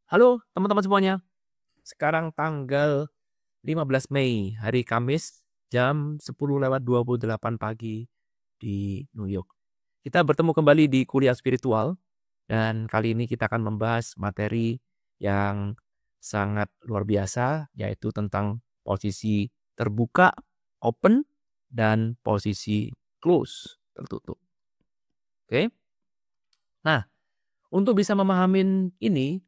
Halo teman-teman semuanya. Sekarang tanggal 15 Mei, hari Kamis, jam 10:28 pagi di New York. Kita bertemu kembali di kuliah spiritual dan kali ini kita akan membahas materi yang sangat luar biasa, yaitu tentang posisi terbuka, open, dan posisi close, tertutup. Oke. Nah, untuk bisa memahamin ini,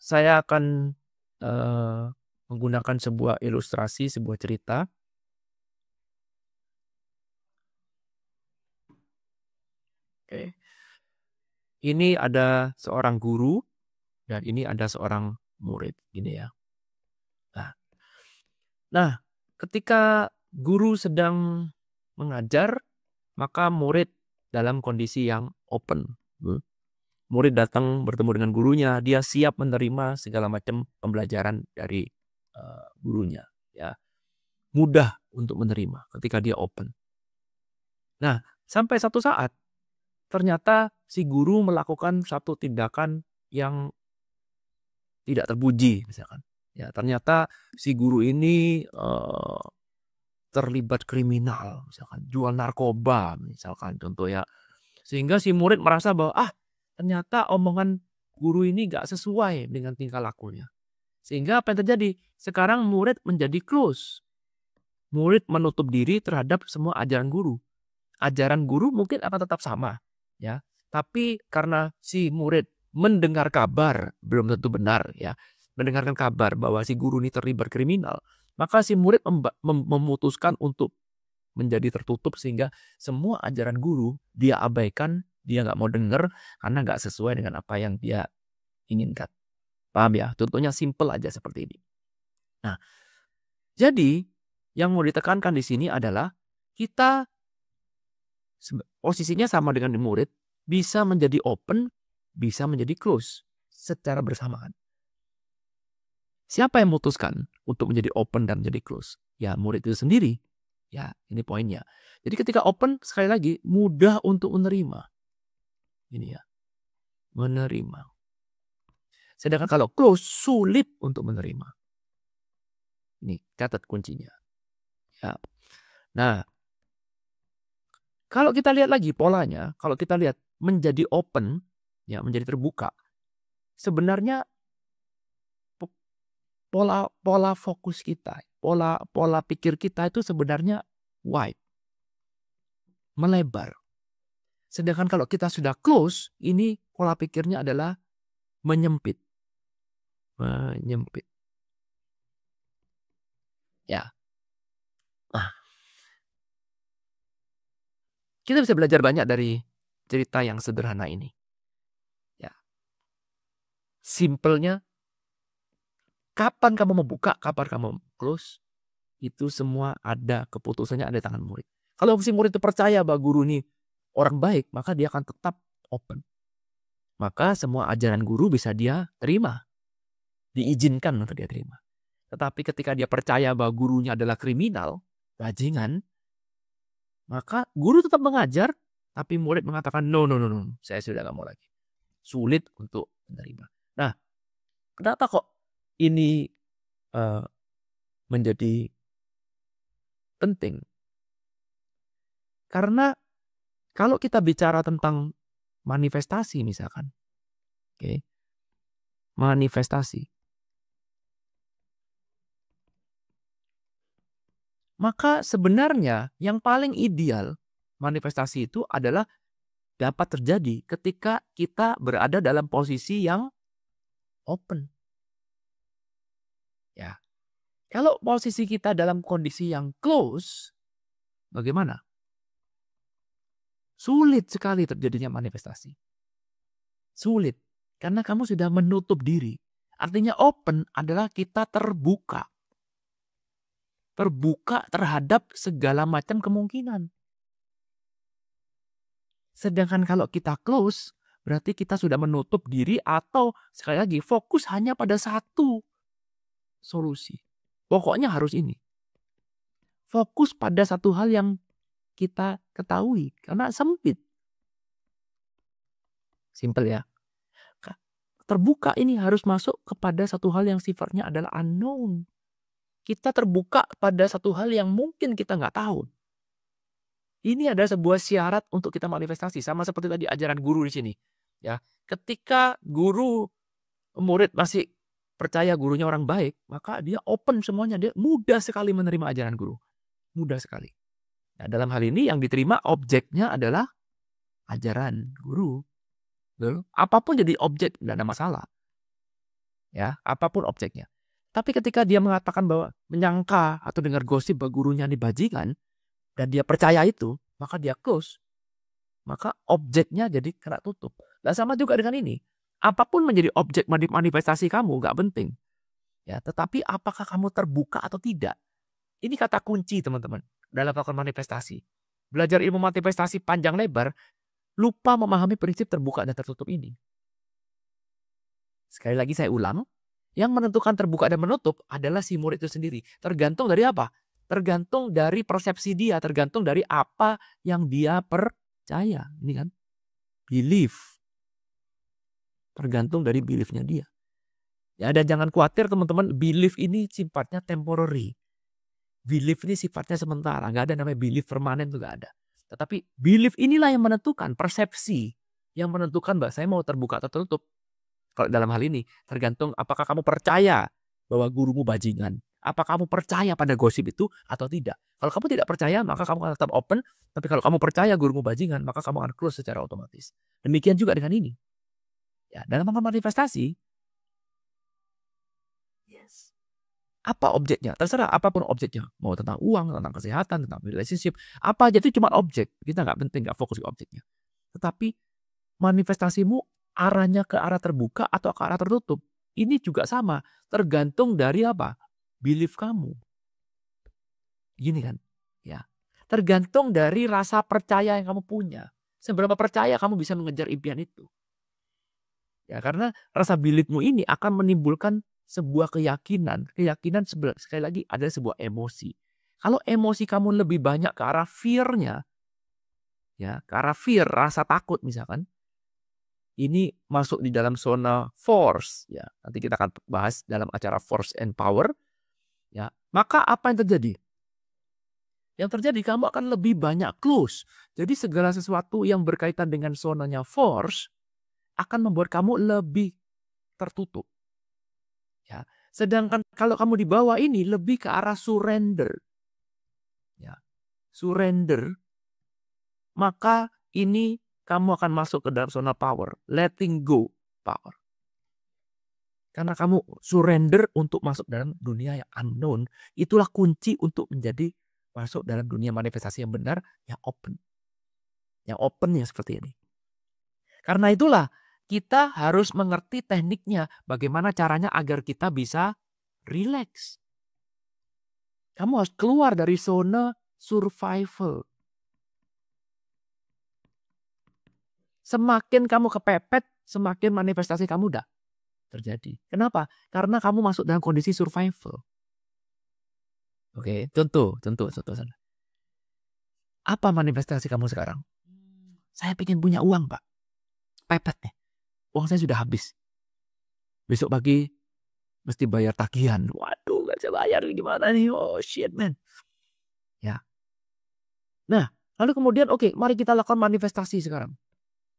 saya akan menggunakan sebuah ilustrasi, sebuah cerita. Oke. Ini ada seorang guru dan ini ada seorang murid, gini ya. Nah nah, ketika guru sedang mengajar, maka murid dalam kondisi yang open. Murid datang bertemu dengan gurunya, dia siap menerima segala macam pembelajaran dari gurunya, ya. Mudah untuk menerima ketika dia open. Nah, sampai satu saat ternyata si guru melakukan satu tindakan yang tidak terpuji misalkan. Ya, ternyata si guru ini terlibat kriminal, misalkan jual narkoba misalkan contoh ya. Sehingga si murid merasa bahwa ternyata omongan guru ini gak sesuai dengan tingkah lakunya. Sehingga apa yang terjadi? Sekarang murid menjadi close. Murid menutup diri terhadap semua ajaran guru. Ajaran guru mungkin akan tetap sama, ya. Tapi karena si murid mendengar kabar, belum tentu benar, ya. Mendengarkan kabar bahwa si guru ini terlibat kriminal, maka si murid memutuskan untuk menjadi tertutup sehingga semua ajaran guru dia abaikan, dia nggak mau dengar karena nggak sesuai dengan apa yang dia inginkan. Paham ya? Contohnya simple aja seperti ini. Nah, jadi yang mau ditekankan di sini adalah kita posisinya sama dengan murid, bisa menjadi open, bisa menjadi close secara bersamaan. Siapa yang memutuskan untuk menjadi open dan menjadi close? Ya, murid itu sendiri. Ya, ini poinnya. Jadi ketika open, sekali lagi, mudah untuk menerima. Ini ya, menerima. Sedangkan kalau close, sulit untuk menerima. Ini, catat kuncinya. Ya. Nah, kalau kita lihat lagi polanya, kalau kita lihat menjadi open, ya menjadi terbuka, sebenarnya pola fokus kita, pola pikir kita itu sebenarnya wide, melebar. Sedangkan kalau kita sudah close, ini pola pikirnya adalah menyempit. Menyempit. Ya. Nah, kita bisa belajar banyak dari cerita yang sederhana ini. Ya. Simpelnya, kapan kamu mau buka, kapan kamu close, itu semua ada keputusannya ada di tangan murid. Kalau si murid itu percaya bahwa guru ini orang baik, maka dia akan tetap open. Maka semua ajaran guru bisa dia terima. Diizinkan untuk dia terima. Tetapi ketika dia percaya bahwa gurunya adalah kriminal, bajingan, maka guru tetap mengajar, tapi murid mengatakan, no, saya sudah gak mau lagi. Sulit untuk menerima. Nah, kenapa kok ini menjadi penting? Karena kalau kita bicara tentang manifestasi misalkan, oke, manifestasi, maka sebenarnya yang paling ideal manifestasi itu adalah dapat terjadi ketika kita berada dalam posisi yang open. Ya. Kalau posisi kita dalam kondisi yang close, bagaimana? Sulit sekali terjadinya manifestasi. Sulit. Karena kamu sudah menutup diri. Artinya open adalah kita terbuka. Terbuka terhadap segala macam kemungkinan. Sedangkan kalau kita close, berarti kita sudah menutup diri atau sekali lagi fokus hanya pada satu solusi. Pokoknya harus ini. Fokus pada satu hal yang kita ketahui karena sempit. Simple ya. terbuka ini harus masuk kepada satu hal yang sifatnya adalah unknown. Kita terbuka pada satu hal yang mungkin kita nggak tahu. Ini adalah sebuah syarat untuk kita manifestasi. Sama seperti tadi ajaran guru di sini. Ya, ketika murid masih percaya gurunya orang baik, maka dia open semuanya. Dia mudah sekali menerima ajaran guru. Mudah sekali. Nah, dalam hal ini yang diterima objeknya adalah ajaran guru. Betul? Apapun jadi objek, tidak ada masalah. Ya, apapun objeknya. Tapi ketika dia mengatakan bahwa menyangka atau dengar gosip bahwa gurunya ini bajingan, dan dia percaya itu, maka dia close. Maka objeknya jadi kena tutup. Dan sama juga dengan ini. Apapun menjadi objek manifestasi kamu, gak penting. Ya, tetapi apakah kamu terbuka atau tidak? Ini kata kunci teman-teman dalam melakukan manifestasi. Belajar ilmu manifestasi panjang lebar, lupa memahami prinsip terbuka dan tertutup ini. Sekali lagi saya ulang, yang menentukan terbuka dan menutup adalah si murid itu sendiri. Tergantung dari apa? Tergantung dari persepsi dia, tergantung dari apa yang dia percaya. Ini kan, belief. Tergantung dari beliefnya dia. Ya, dan jangan khawatir teman-teman, belief ini sifatnya temporary. Belief ini sifatnya sementara, nggak ada namanya belief permanen, itu nggak ada. Tetapi belief inilah yang menentukan, persepsi yang menentukan bahwa saya mau terbuka atau tertutup. Kalau dalam hal ini tergantung apakah kamu percaya bahwa gurumu bajingan, apa kamu percaya pada gosip itu atau tidak. Kalau kamu tidak percaya, maka kamu akan tetap open. Tapi kalau kamu percaya gurumu bajingan, maka kamu akan close secara otomatis. Demikian juga dengan ini. Ya, dalam manifestasi, yes. Apa objeknya? Terserah apapun objeknya. Mau tentang uang, tentang kesehatan, tentang relationship. Apa aja itu cuma objek. Kita nggak penting, nggak fokus ke objeknya. Tetapi manifestasimu arahnya ke arah terbuka atau ke arah tertutup. Ini juga sama. Tergantung dari apa? Belief kamu. Gini kan? Ya. Tergantung dari rasa percaya yang kamu punya. Seberapa percaya kamu bisa mengejar impian itu. Ya, karena rasa beliefmu ini akan menimbulkan sebuah keyakinan. Keyakinan sekali lagi adalah sebuah emosi. Kalau emosi kamu lebih banyak ke arah fear-nya, ya, ke arah fear, rasa takut misalkan, ini masuk di dalam zona force, ya. Nanti kita akan bahas dalam acara force and power, ya. Maka apa yang terjadi? Yang terjadi kamu akan lebih banyak close. Jadi segala sesuatu yang berkaitan dengan zonanya force akan membuat kamu lebih tertutup. Ya. Sedangkan kalau kamu di bawah ini lebih ke arah surrender. Ya. Surrender. Maka ini kamu akan masuk ke dalam zona power. Letting go power. Karena kamu surrender untuk masuk dalam dunia yang unknown. Itulah kunci untuk menjadi masuk dalam dunia manifestasi yang benar, yang open. Yang open yang seperti ini. Karena itulah kita harus mengerti tekniknya. Bagaimana caranya agar kita bisa relax. Kamu harus keluar dari zona survival. Semakin kamu kepepet, semakin manifestasi kamu udah terjadi. Kenapa? Karena kamu masuk dalam kondisi survival. Oke, contoh. Apa manifestasi kamu sekarang? Saya pengen punya uang, Pak. Pepet nih. Uang saya sudah habis. Besok pagi mesti bayar tagihan. Waduh, gak bisa bayar. Gimana nih? Oh shit, man. Ya. Nah, lalu kemudian oke, mari kita lakukan manifestasi sekarang.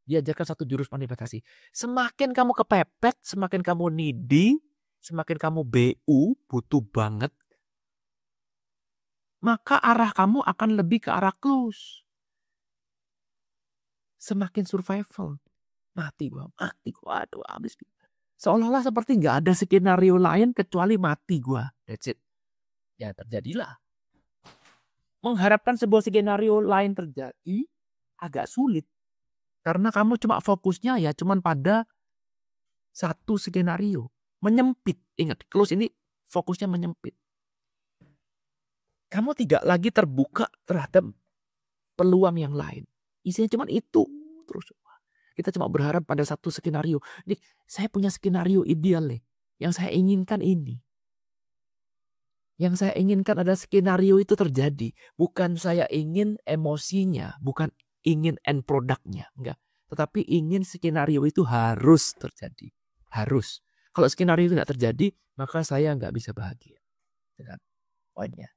Diajarkan satu jurus manifestasi. Semakin kamu kepepet, semakin kamu needy, semakin kamu BU, butuh banget, maka arah kamu akan lebih ke arah close. Semakin survival. Mati gua. Aduh, habis. Seolah-olah seperti nggak ada skenario lain kecuali mati gua. That's it. Ya terjadilah. Mengharapkan sebuah skenario lain terjadi agak sulit. Karena kamu cuma fokusnya ya cuman pada satu skenario. Menyempit. Ingat, close ini fokusnya menyempit. Kamu tidak lagi terbuka terhadap peluang yang lain. Isinya cuma itu. Terus kita cuma berharap pada satu skenario. Nih, saya punya skenario ideal nih. Yang saya inginkan ini. Yang saya inginkan ada skenario itu terjadi. Bukan saya ingin emosinya. Bukan ingin end produknya. Enggak. Tetapi ingin skenario itu harus terjadi. Harus. Kalau skenario itu nggak terjadi, maka saya nggak bisa bahagia. Dengan poinnya.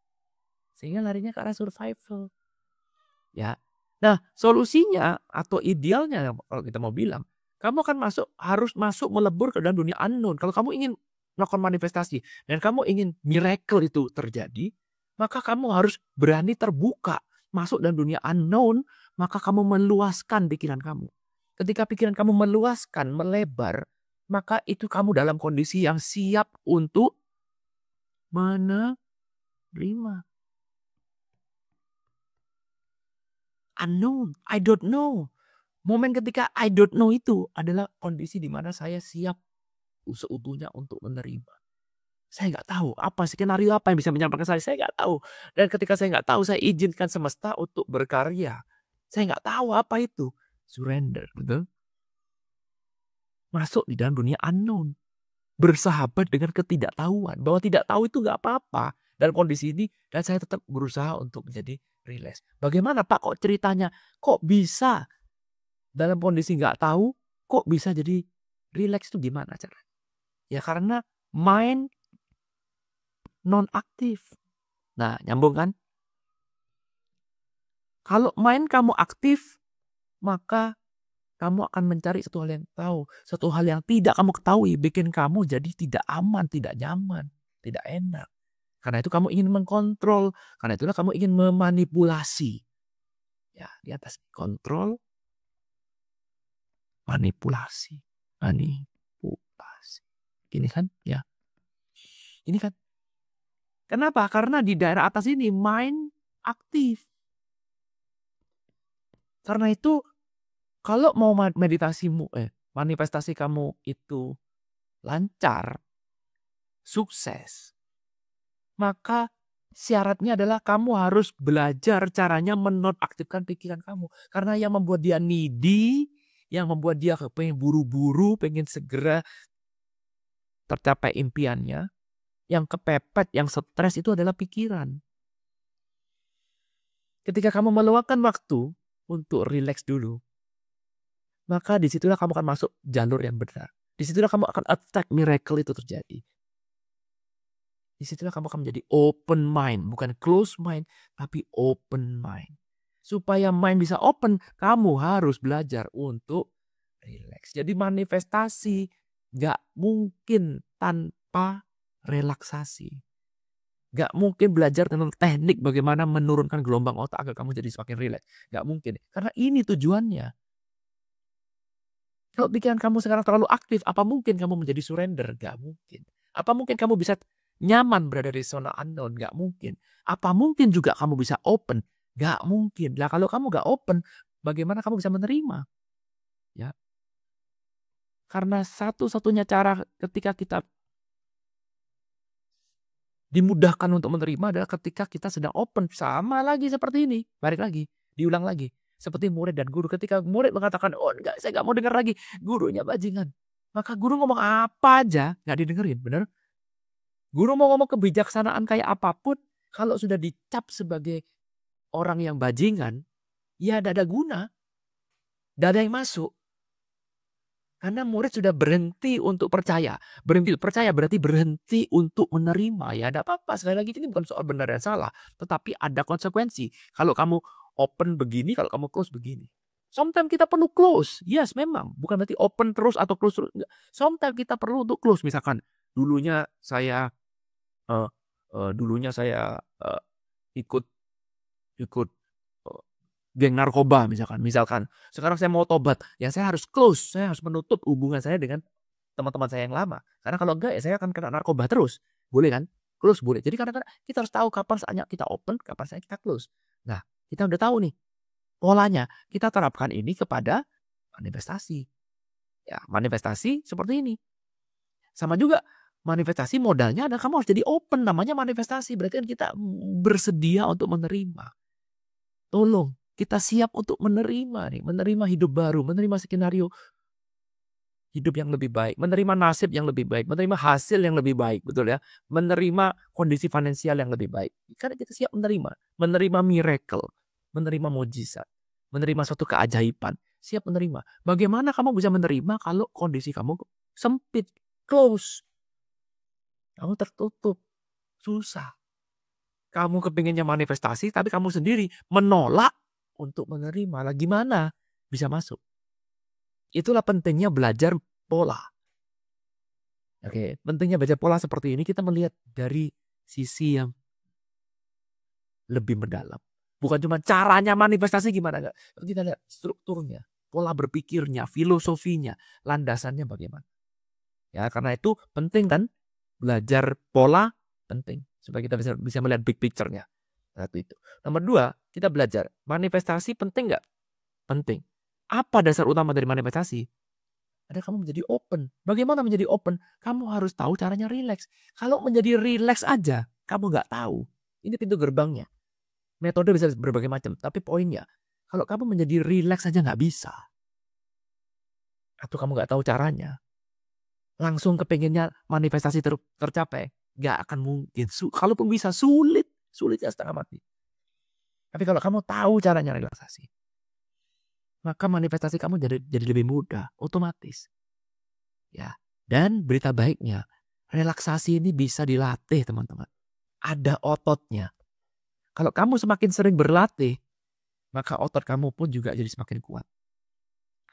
Sehingga larinya ke arah survival. Ya. Nah, solusinya atau idealnya kalau kita mau bilang, kamu akan harus masuk melebur ke dalam dunia unknown. Kalau kamu ingin melakukan manifestasi dan kamu ingin miracle itu terjadi, maka kamu harus berani terbuka masuk dalam dunia unknown, maka kamu meluaskan pikiran kamu. Ketika pikiran kamu meluaskan, melebar, maka itu kamu dalam kondisi yang siap untuk menerima. Unknown, I don't know. Momen ketika I don't know itu adalah kondisi di mana saya siap seutuhnya untuk menerima. Saya nggak tahu apa skenario apa yang bisa menyampaikan saya nggak tahu. Dan ketika saya nggak tahu, saya izinkan semesta untuk berkarya. Saya nggak tahu apa itu. Surrender, betul? Masuk di dalam dunia unknown. Bersahabat dengan ketidaktahuan. Bahwa tidak tahu itu nggak apa-apa. Dalam kondisi ini, dan saya tetap berusaha untuk menjadi relax. Bagaimana Pak kok ceritanya? Kok bisa dalam kondisi nggak tahu, kok bisa jadi relax itu gimana caranya? Ya karena mind non-aktif. Nah, nyambung kan? Kalau mind kamu aktif, maka kamu akan mencari satu hal yang tahu. Satu hal yang tidak kamu ketahui, bikin kamu jadi tidak aman, tidak nyaman, tidak enak. Karena itu kamu ingin mengkontrol. Karena itulah kamu ingin memanipulasi. Ya, di atas kontrol, manipulasi. Manipulasi. Gini kan? Ya. Ini kan. Kenapa? Karena di daerah atas ini mind aktif. Karena itu kalau mau manifestasi kamu itu lancar, sukses, maka syaratnya adalah kamu harus belajar caranya menonaktifkan pikiran kamu. Karena yang membuat dia needy, yang membuat dia pengen buru-buru, pengen segera tercapai impiannya, yang kepepet, yang stres itu adalah pikiran. Ketika kamu meluangkan waktu untuk rileks dulu, maka disitulah kamu akan masuk jalur yang benar. Disitulah kamu akan attack miracle itu terjadi. Disitulah kamu akan menjadi open mind. Bukan close mind, tapi open mind. Supaya mind bisa open, kamu harus belajar untuk relax. Jadi manifestasi gak mungkin tanpa relaksasi. Gak mungkin belajar tentang teknik bagaimana menurunkan gelombang otak agar kamu jadi semakin relax. Gak mungkin. Karena ini tujuannya. Kalau pikiran kamu sekarang terlalu aktif, apa mungkin kamu menjadi surrender? Gak mungkin. Apa mungkin kamu bisa nyaman berada di zona unknown? Gak mungkin. Apa mungkin juga kamu bisa open? Gak mungkin. Lah kalau kamu gak open, bagaimana kamu bisa menerima? Ya. Karena satu-satunya cara ketika kita dimudahkan untuk menerima adalah ketika kita sedang open. Sama lagi seperti ini. Balik lagi. Diulang lagi. Seperti murid dan guru. Ketika murid mengatakan, oh enggak, saya enggak mau dengar lagi. Gurunya bajingan. Maka guru ngomong apa aja enggak didengerin. Bener? Guru mau ngomong kebijaksanaan kayak apapun. Kalau sudah dicap sebagai orang yang bajingan. Ya tidak ada guna. Tidak ada yang masuk. Karena murid sudah berhenti untuk percaya. Berhenti percaya berarti berhenti untuk menerima. Ya tidak apa-apa. Sekali lagi ini bukan soal benar dan salah. Tetapi ada konsekuensi. Kalau kamu open begini, kalau kamu close begini. Sometimes kita perlu close. Yes, memang. Bukan berarti open terus atau close terus. Sometimes kita perlu untuk close. Misalkan dulunya saya ikut geng narkoba misalkan. Sekarang saya mau tobat, ya saya harus close, saya harus menutup hubungan saya dengan teman-teman saya yang lama. Karena kalau enggak ya saya akan kena narkoba terus. Boleh kan? Close boleh. Jadi kadang-kadang kita harus tahu kapan saatnya kita open, kapan saatnya kita close. Nah, kita udah tahu nih polanya. Kita terapkan ini kepada manifestasi. Ya, manifestasi seperti ini. Sama juga manifestasi modalnya adalah kamu harus jadi open, namanya manifestasi. Berarti kan kita bersedia untuk menerima. Tolong. Kita siap untuk menerima hidup baru, menerima skenario hidup yang lebih baik, menerima nasib yang lebih baik, menerima hasil yang lebih baik, betul ya, menerima kondisi finansial yang lebih baik. Karena kita siap menerima miracle, menerima mujizat, menerima suatu keajaiban, siap menerima. Bagaimana kamu bisa menerima kalau kondisi kamu sempit, close. Kamu tertutup, susah. Kamu kepinginnya manifestasi, tapi kamu sendiri menolak untuk menerima. Lah gimana bisa masuk? Itulah pentingnya belajar pola. Oke, pentingnya belajar pola seperti ini kita melihat dari sisi yang lebih mendalam. Bukan cuma caranya manifestasi gimana enggak. Kita lihat strukturnya, pola berpikirnya, filosofinya, landasannya bagaimana. Ya, karena itu penting kan belajar pola penting supaya kita bisa melihat big picture-nya. Satu itu. Nomor 2, kita belajar manifestasi penting nggak? Penting. Apa dasar utama dari manifestasi? Ada kamu menjadi open. Bagaimana menjadi open? Kamu harus tahu caranya relax. Kalau menjadi relax aja, kamu nggak tahu. Ini pintu gerbangnya. Metode bisa berbagai macam. Tapi poinnya, kalau kamu menjadi relax aja nggak bisa. Atau kamu nggak tahu caranya. Langsung kepengennya manifestasi tercapai. Nggak akan mungkin. Kalaupun bisa, sulit. Sulitnya setengah mati. Tapi kalau kamu tahu caranya relaksasi, maka manifestasi kamu jadi lebih mudah, otomatis. Ya. Dan berita baiknya, relaksasi ini bisa dilatih, teman-teman. Ada ototnya. Kalau kamu semakin sering berlatih, maka otot kamu pun juga jadi semakin kuat.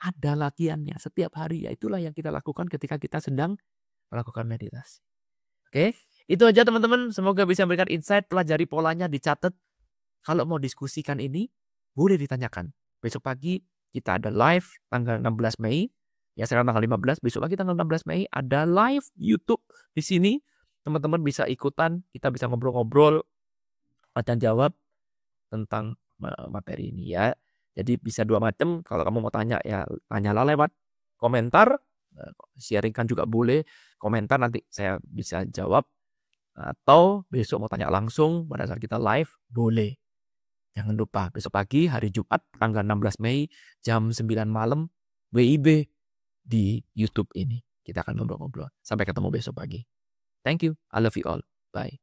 Ada latihannya setiap hari. Ya itulah yang kita lakukan ketika kita sedang melakukan meditasi. Oke, itu aja teman-teman. Semoga bisa memberikan insight, pelajari polanya, dicatat. Kalau mau diskusikan ini, boleh ditanyakan. Besok pagi kita ada live tanggal 16 Mei. Ya sekarang tanggal 15, besok pagi tanggal 16 Mei ada live YouTube di sini. Teman-teman bisa ikutan, kita bisa ngobrol-ngobrol, tanya jawab tentang materi ini ya. Jadi bisa 2 macam. Kalau kamu mau tanya ya tanyalah lewat komentar. Sharingkan juga boleh. Komentar nanti saya bisa jawab. Atau besok mau tanya langsung pada saat kita live, boleh. Jangan lupa besok pagi hari Jumat tanggal 16 Mei jam 9 malam WIB di YouTube ini. Kita akan ngobrol-ngobrol. Sampai ketemu besok pagi. Thank you. I love you all. Bye.